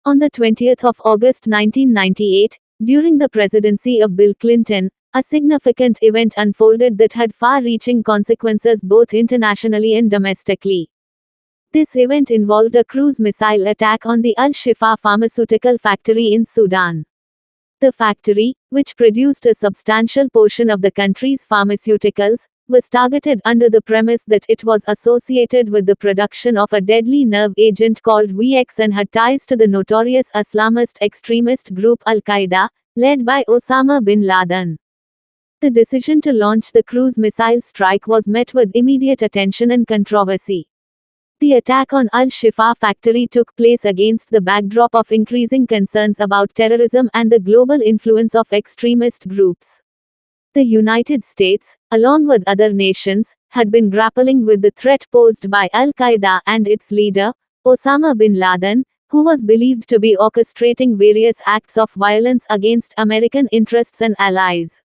On the 20th of August 1998, during the presidency of Bill Clinton, a significant event unfolded that had far-reaching consequences both internationally and domestically. This event involved a cruise missile attack on the al-Shifa pharmaceutical factory in Sudan. The factory, which produced a substantial portion of the country's pharmaceuticals, was targeted under the premise that it was associated with the production of a deadly nerve agent called VX and had ties to the notorious Islamist extremist group al-Qaeda, led by Osama bin Laden. The decision to launch the cruise missile strike was met with immediate attention and controversy. The attack on al-Shifa factory took place against the backdrop of increasing concerns about terrorism and the global influence of extremist groups. The United States, along with other nations, had been grappling with the threat posed by al-Qaeda and its leader, Osama bin Laden, who was believed to be orchestrating various acts of violence against American interests and allies.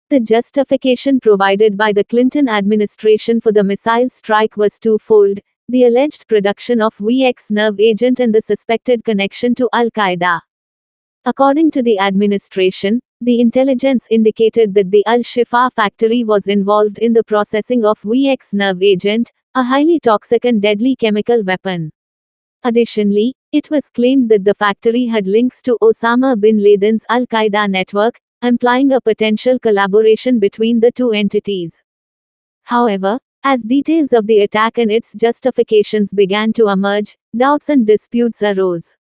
The justification provided by the Clinton administration for the missile strike was twofold: the alleged production of VX nerve agent and the suspected connection to al-Qaeda. According to the administration, the intelligence indicated that the al-Shifa factory was involved in the processing of VX nerve agent, a highly toxic and deadly chemical weapon. Additionally, it was claimed that the factory had links to Osama bin Laden's al-Qaeda network, implying a potential collaboration between the two entities. However, as details of the attack and its justifications began to emerge, doubts and disputes arose.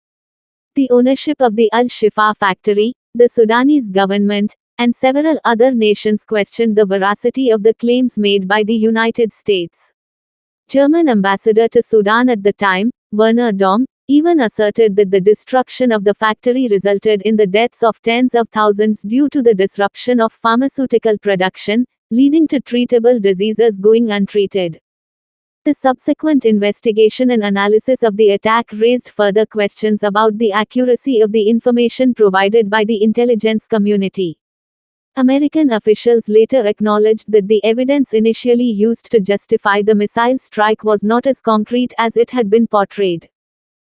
The ownership of the al-Shifa factory, the Sudanese government, and several other nations questioned the veracity of the claims made by the United States. German ambassador to Sudan at the time, Werner Daum, even asserted that the destruction of the factory resulted in the deaths of tens of thousands due to the disruption of pharmaceutical production, leading to treatable diseases going untreated. The subsequent investigation and analysis of the attack raised further questions about the accuracy of the information provided by the intelligence community. American officials later acknowledged that the evidence initially used to justify the missile strike was not as concrete as it had been portrayed.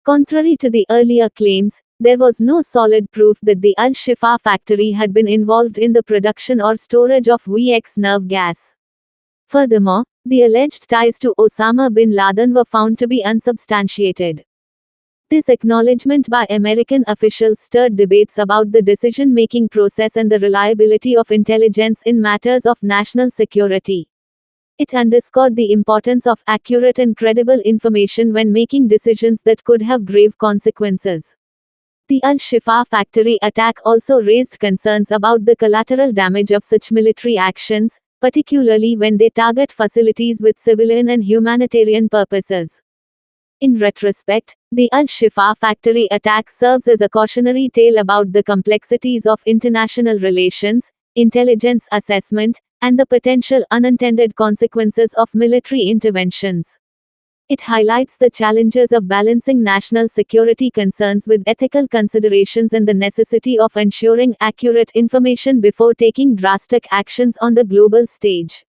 Contrary to the earlier claims, there was no solid proof that the al-Shifa factory had been involved in the production or storage of VX nerve gas. Furthermore, the alleged ties to Osama bin Laden were found to be unsubstantiated. This acknowledgement by American officials stirred debates about the decision-making process and the reliability of intelligence in matters of national security. It underscored the importance of accurate and credible information when making decisions that could have grave consequences. The al-Shifa factory attack also raised concerns about the collateral damage of such military actions, particularly when they target facilities with civilian and humanitarian purposes. In retrospect, the al-Shifa factory attack serves as a cautionary tale about the complexities of international relations, intelligence assessment, and the potential unintended consequences of military interventions. It highlights the challenges of balancing national security concerns with ethical considerations and the necessity of ensuring accurate information before taking drastic actions on the global stage.